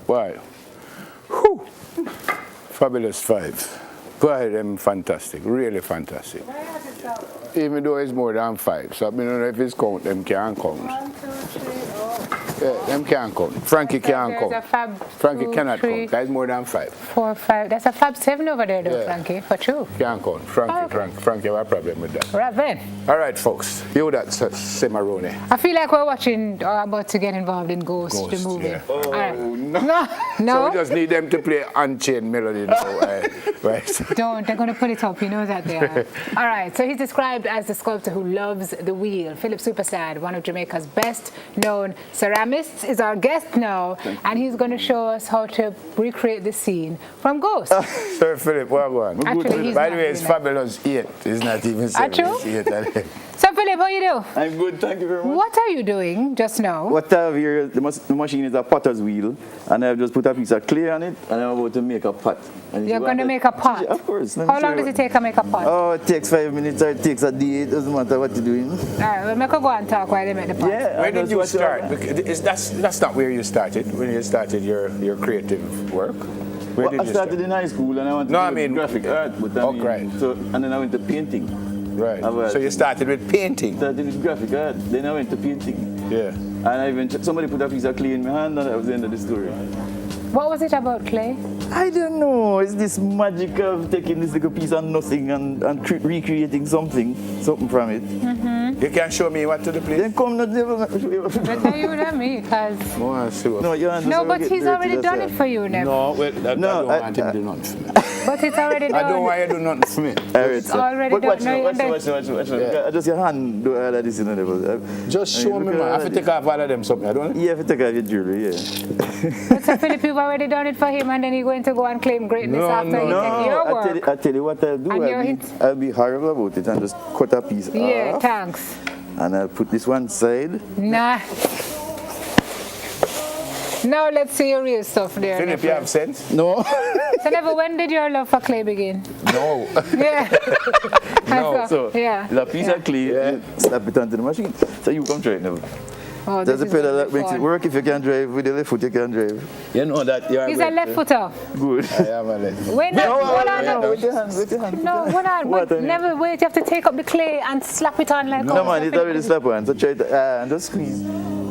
Why? Whew. Fabulous 5. Go ahead, them fantastic, really fantastic. Even though it's more than 5, so I don't know if it's count, them can't count. 1, 2, 3, oh. Yeah, them can't count. Frankie can't There's count. a fab Frankie 2, cannot 3, count. That's more than 5. 4, 5. That's a fab 7 over there, though, Yeah. Frankie, for 2. Can't count. Frankie have a problem with that. Right then. All right, folks. You that's Cimarrone. I feel like we're watching or about to get involved in Ghost, the movie. Yeah. All right. No. No. So we just need them to play Unchained Melody now, right? Don't. They're going to put it up. You know that they are. All right. So he's described as the sculptor who loves the wheel. Philip Supersad, one of Jamaica's best-known ceramists, is our guest now, and he's going to show us how to recreate the scene from Ghost. Sir Philip, well done. Actually, he's By the not way, it's doing that. fabulous 8. It's not even 7. Achoo? It's 8. So Philip, how you do? I'm good, thank you very much. What are you doing just now? What I have here, the machine is a potter's wheel, and I've just put a piece of clay on it, and I'm about to make a pot. And if You're you going to want make a pot? Yeah, of course. How long does it take to make a pot? Oh, it takes 5 minutes or it takes a day. It doesn't matter what you're doing. All right, well, make a go and talk while they make the pot. Yeah. Where and did that's you what start? Because that's not where you started. When you started your creative work. Where did I you started start? in high school, and I wanted No, to do graphic art. But right. And then I went to painting. Right. Well, So you started with painting. Started with graphic art, then I went to painting. Yeah. And I even somebody put a piece of clay in my hand, and that was the end of the story. What was it about clay? I don't know. It's this magic of taking this little piece of nothing and recreating something from it. You can show me what to do, please. Then come not never. Better you than me, because... I want to see what. No, your hands No, will but get he's dirty, already that's done all. it for you, Nev. No, wait, I No, don't want him to do nothing for me. But it's already done. I don't want you to do nothing for me. All right, sir. already But done. watch No, now, you watch now, don't- watch now. Yeah. Just your hand do all of this, you know. Just show me, man. I have to take off all of them something, I don't know. You have to take off your jewelry, yeah. But so Philip, you've already done it for him, and then you're going to go and claim greatness after you take your work. I tell you what I'll do. And your hit. I'll be horrible about it and just cut a piece Yeah, off. thanks. And I'll put this one side. Nah. Now let's see your real stuff there. Philip, you have sense? No. So Never, when did your love for clay begin? No. Yeah. No. So, yeah. the piece of clay, you slap it onto the machine. So you come try it now. Oh, There's a this is pedal gonna that be makes it fun. work. If you can drive with the left foot, you can drive. You know that you are He's a left footer. good. I am a left. Wait, no, hold on, No, no. with your hand, with your hand. No, hold on. What, Wait, honey? never wait. You have to take up the clay and slap it on like No, man, it's already slap on. So try it and just squeeze.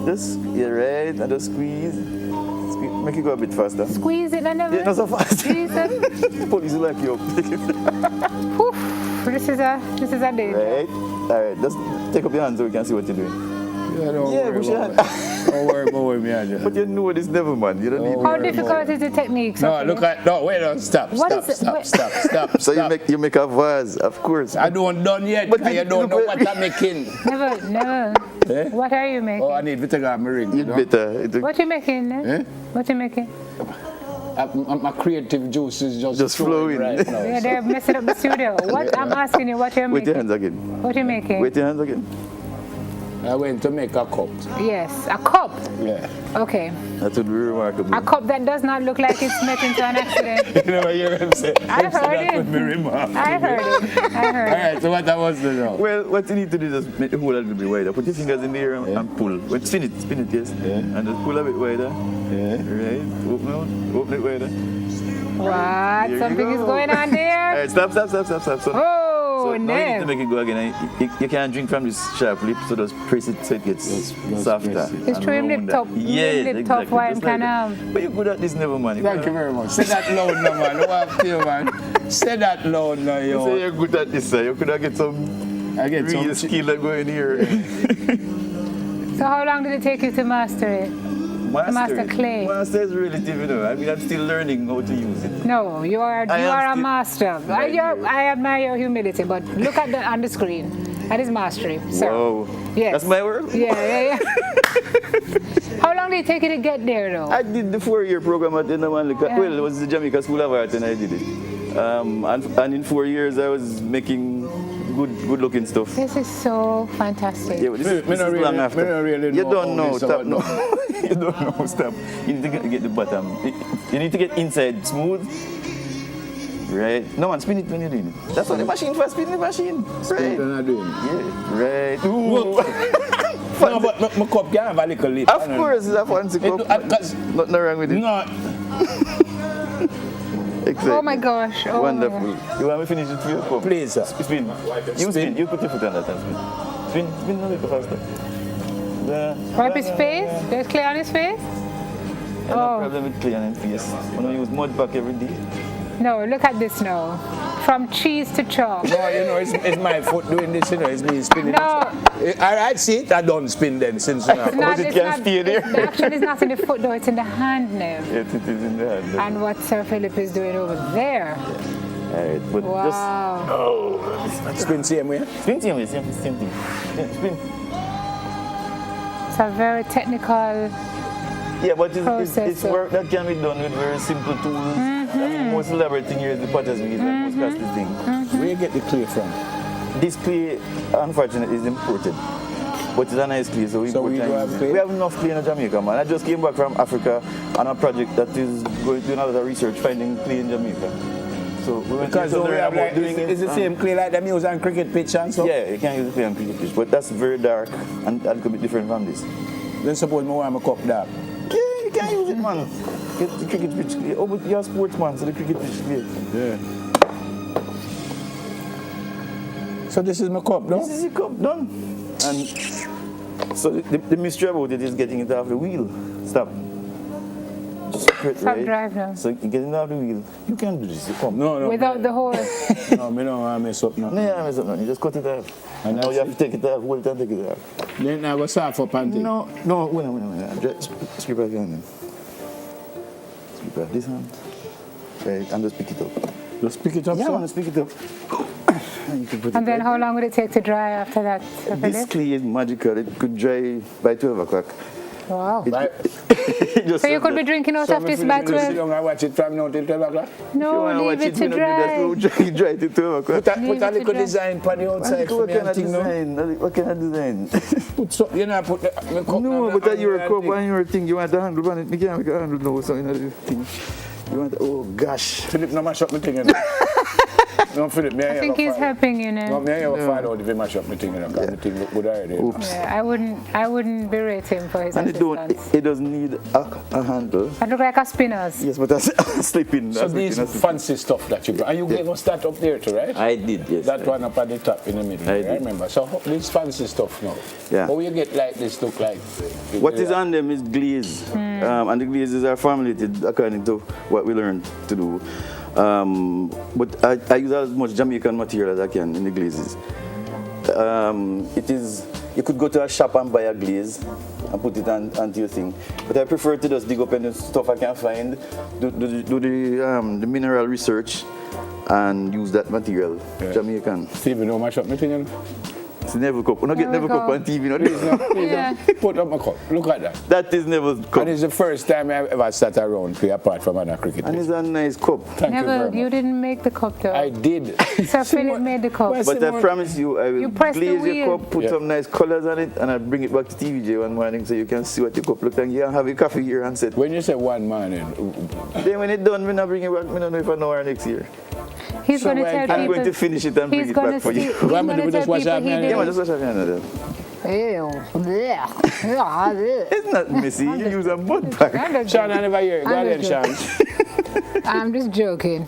Just, you're right, and just squeeze. Make it go a bit faster. Squeeze it and never. Yeah, not so fast. Jesus. Police will like you up. Whew. This is a day. Right? Alright, just take up your hand so we can see what you're doing. Yeah, don't Yeah, worry push your about hand. it. Don't worry about me, Andrew. But you know this never, man. You don't need How to. difficult is the technique? No, Sophie? look at, no, wait, no, stop, What stop, is it? stop, Wait. stop, stop, So stop. you make a vase, of course. I don't done yet, But because you you- don't know you- what I'm making. Never. Eh? What are you making? Oh, I need to take off my ring. You You'd know? better. What you making? Eh? What you making? My creative juice is Just flowing. right now. Yeah, they're messing up the studio. What I'm asking you, what you're Wait your making? hands again. What you making? Wait your hands again. I went to make a cup. Yes, a cup. Yeah. Okay, That would be remarkable. a cup that does not look like it's met into an accident. You know what you're going to say? I heard it. Would be remarkable. I heard it. All right, so what I was doing now? Well, what you need to do is just make the hole a little bit wider. Put your fingers in there and pull. Well, spin it, yes. Yeah. And just pull a bit wider. Yeah. Right. Open it wider. What? Here Something you is go. going on there? Alright, stop. So Oh, now you need to no. make it go again. You can't drink from this sharp lip, so just press it so it gets softer. press it. It's and true, him lip rounder. top. Yes, Lip top exactly. wine Just like can that. But you're good at this, never man. Thank you very much. Say that loud now, man. What I feel, man. Say that loud now, You say yo. you're good at this, sir. You could have get some I get real some skill that go in here. So how long did it take you to master it? Master clay. Master is relative, you know. I mean, I'm still learning how to use it. No, you are I am a still- master. Right here. I admire your humility, but look at on the screen. That is mastery, sir. Whoa. Yes. That's my work? Yeah. How long did it take you to get there, though? I did the 4-year program at the Yeah. Well, it was the Jamaica School of Art, and I did it. And in 4 years, I was making good-looking stuff. This is so fantastic. Yeah, but this, Me this no is really- long me after. no really You know don't all know, this stop. about- No. You don't know, stop. You need to get the bottom. You need to get inside smooth. Right? No man, spin it when you're doing it. That's what the machine for, spin the machine. Right. What I'm doing? Yeah, right. Ooh. No, but my cup can have a little lip. Of course, it's a fancy cup. Because Nothing wrong with it. no, Oh my gosh. Oh. Wonderful. You want me to finish it for you? Come. Please, sir. Spin. You spin. You put your foot on that and spin. Spin a little faster. Wipe his face? There's clay on his face? No problem with clay on his face. When I use mud pack every day. No, look at this now. From cheese to chalk. No, you know, it's my foot doing this, you know, it's me spinning. No. I see it, I don't spin then since now. But it can stay there. The action is not in the foot though, it's in the hand now. Yes, it is in the hand. And what Sir Philip is doing over there. Alright, but Wow. Spin same way? Spin same way, same thing. Yeah, spin. It's a very technical. Yeah, but it's Process, work that can be done with very simple tools. I mean, most elaborate thing here is the potter's wheel, like most costly thing. Where you get the clay from? This clay, unfortunately, is imported. But it's a nice clay, so we So import we and do have use it. clay? We have enough clay in Jamaica, man. I just came back from Africa on a project that is going to do a lot of research finding clay in Jamaica. So we went Because to we learn have about like, doing it. it's the same clay like them use on cricket pitch and stuff? Yeah, you can use the clay on cricket pitch, but that's very dark and a little bit different from this. Then suppose I want my cup dark. Yeah, you can use it, man. Get the cricket pitch clay. Oh, but you're a sportsman, so the cricket pitch clay. Yeah. So this is my cup, no? This is your cup done. And so the mystery about it is getting it off the wheel. Stop. Just straight, Stop right? drive now. So getting it off the wheel. You can do this. You come. No. Without the hole. No, me don't want to mess up now. No, yeah, mess up now. You just cut it off. And now you have to take it off, hold it and take it off. Then I go start for panty. No, wait a minute. Strip back your hand. Strip back this hand. Right, and just pick it up. Just pick it up, Yeah, I sir. want to pick it up. And you can put And it then right how long would it take to dry after that, Sir This Philip? clay is magical. It could dry by 12 o'clock. Wow. Right. Just So you like could be that. drinking out So of this me by sit 12? down and watch it from now till 12 o'clock? If you No, wanna leave watch it to we don't do that, dry. we'll dry till 12 o'clock. Put a Leave it to little dry. design on the outside for What me kind and of thing, no? design? What kind of design? Put so, you know, put the my cup No, on but the that your handle cup and and your thing, you want the handle on it. You can't make a handle now, so you know the thing. You want, oh gosh. Philip, no mash up my thing, you know. No, Philip, me I think he's helping you No, now. me and you find out if he mash up my thing, you know, because my thing look good already. Oops. Yeah, I wouldn't berate him for his And assistance. it doesn't need a handle. I look like a spinners. Yes, but that's slipping. So these fancy stuff that you got, and you gave us that up there too, right? I did, yes. That one up at the top in the middle, I I did. remember. So this fancy stuff now. Yeah. But you get like this look like. What is on them is glaze, and the glazes are formulated according to what we learned to do. But I use as much Jamaican material as I can in the glazes. It is, you could go to a shop and buy a glaze and put it onto your thing. But I prefer to just dig up any stuff I can find, do the mineral research, and use that material, Jamaican. Steve, you know mash up my thing, you know? It's Neville Cup. We don't get There we Neville Cup go. on TV. No? Please, no, please, Yeah. no. Put up my cup. Look at that. That is Neville's cup. And it's the first time I ever sat around play apart from another cricket. And pitch. it's a nice cup. Thank you Never, very you much. didn't make the cup though. I did. Sir Philip made the cup. Well, But I Simone- promise you, I will You press the glaze your wheel. cup, put Yeah. some nice colors on it, and I'll bring it back to TVJ one morning so you can see what your cup looks like. You can have your coffee here and sit. When you say one morning, Then when it's done, we'll bring it back. I don't know if I know her next year. He's So going to when- tell I'm people. I'm going to finish it and bring He's it going back to for see. you. He's Why am I going to doing tell this? What's people happening? he Yeah, did man, it. just wash your hand. Then. Ew. It's not messy. You use a mud pack. I'm Sean, I never hear it. Go I'm ahead, just Sean. I'm just joking.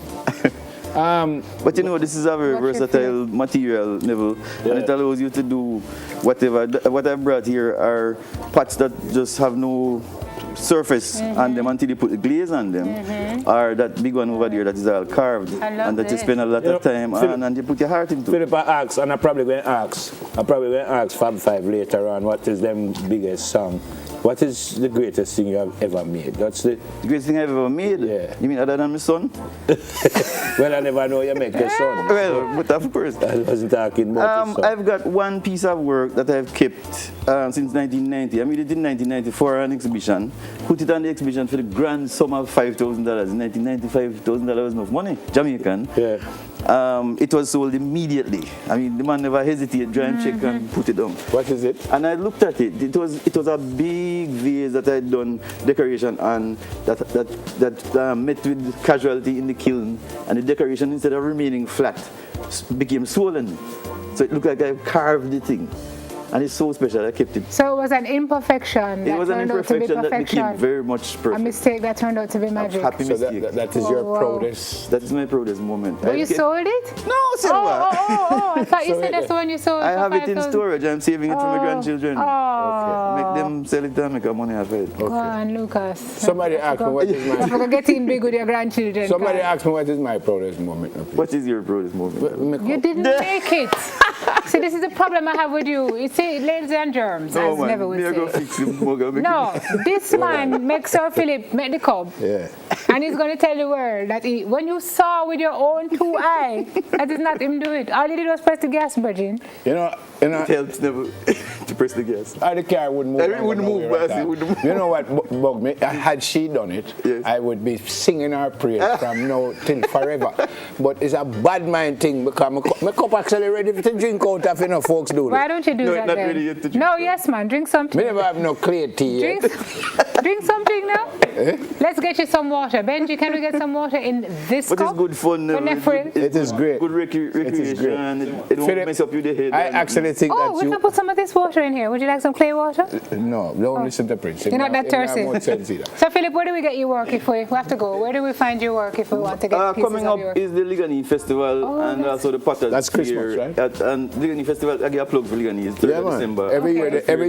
But you know, this is a very What's your versatile material, Neville, and it allows you to do whatever. What I brought here are pots that just have no surface on them until you put the glaze on them, or that big one over there that is all carved, I love and that you this. spend a lot of time Philip- on, and you put your heart into. Philip, I ask, and I probably going to ask Fab Five later on, what is them biggest song? What is the greatest thing you have ever made? That's the, The greatest thing I've ever made. Yeah. You mean other than my son? well, I never know you make your son. Well, but of course. I wasn't talking about your son. I've got one piece of work that I've kept since 1990. I made it in 1994 an exhibition. Put it on the exhibition for the grand sum of $5,000. In 1995, $5,000 was enough money, Jamaican. Yeah. It was sold immediately. I mean, the man never hesitated, drive and check and put it down. What is it? And I looked at it. It was a big vase that I'd done decoration on that met with casualty in the kiln, and the decoration, instead of remaining flat, became swollen. So it looked like I carved the thing. And it's so special, I kept it. So it was an imperfection It was an turned out to be imperfection that perfection. became very much A perfect. mistake that turned out to be magic. Happy So mistake. that is your Wow. proudest. That is my proudest moment. But you sold it? No, Oh, Silva. I thought you So said that's the one you sold. I for have it in 5,000. storage. I'm saving it for my grandchildren. Oh, Make them sell it and make money off it. go on, Lucas. Somebody asked me what is I'm my. going to get in big with your grandchildren. Somebody Carl. asked me what is my proudest moment. What is your proudest moment? You didn't make it. See, this is the problem I have with you. You say ladies and germs, as never would me I go say. fix him, Moga, make No, this man makes Sir Philip make the cup. Yeah. And he's going to tell the world that when you saw with your own two eyes, that is not him do it. All he did was press the gas button. You know, it helps never to press the gas. the car wouldn't move. It wouldn't move, like but that. it wouldn't move. You know what bugged me? Had she done it, Yes. I would be singing her praise from now till forever. But it's a bad mind thing because my cup actually ready to drink out of, folks do Why it. don't you do No, that not then? ready yet to drink. No, yes, man. Drink something. Me never have no clear tea yet. Drink something now. Let's get you some water. Benji, can we get some water in this But cup? it's good fun. For Nefril? It is great. Good recreation. It won't Philip, mess up your head. I actually think Oh, that we can you. put some of this water in here. Would you like some clay water? No, don't listen to Prince. You're not that thirsty. thirsty. So, Philip, where do we get you work if we have to go? Where do we find your work if we want to get pieces Coming of up your work? is the Ligani Festival and that's- also the Potters. That's Christmas, here right? And Ligani Festival, I get a plug for Ligani. It's 3rd Yeah, of man. December. Every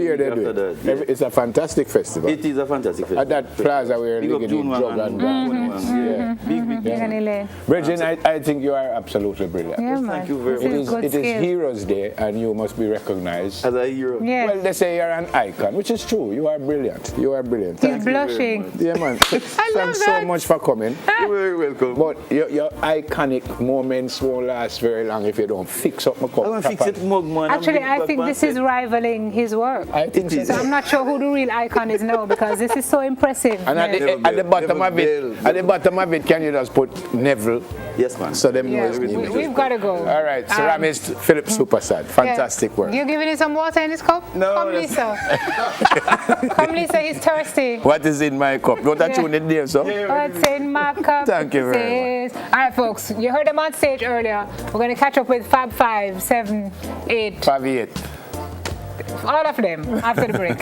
year they do After it. that, yeah. It's a fantastic festival. It is a fantastic festival. At that plaza where Big up Ligani June 1 drug and and 21. Yeah. Big. Ligani Lane. Bridget, I think you are absolutely brilliant. Yeah, man. Thank you very This much. is good It is skill. Heroes Day and you must be recognized. As a hero. Yeah. Well, they say you're an icon, which is true. You are brilliant. You are brilliant. He's Thank you very blushing. much. Yeah, man. Thanks so that. much for coming. You're very welcome. But your iconic moments won't last very long if you don't fix up my cup. I'm going to fix it, mug, man. Actually, I'm I think this is rivaling his work. I think It so. So I'm not sure who the real icon is now because this is so impressive. And at the bottom of it, can you just put Neville Yes, man. so them know Yeah, his name? we've got to go. All right, ceramist Philip Supersad. Fantastic work. You giving him some water in this cup? No, Come, that's- Lisa. Come, Lisa, he's thirsty. What is in my cup? Don't that tune it there, so? What's in my cup? Thank you very much. All right, folks, you heard them on stage earlier. We're going to catch up with Fab 5, 7, 8, Faviate. all of them after the break.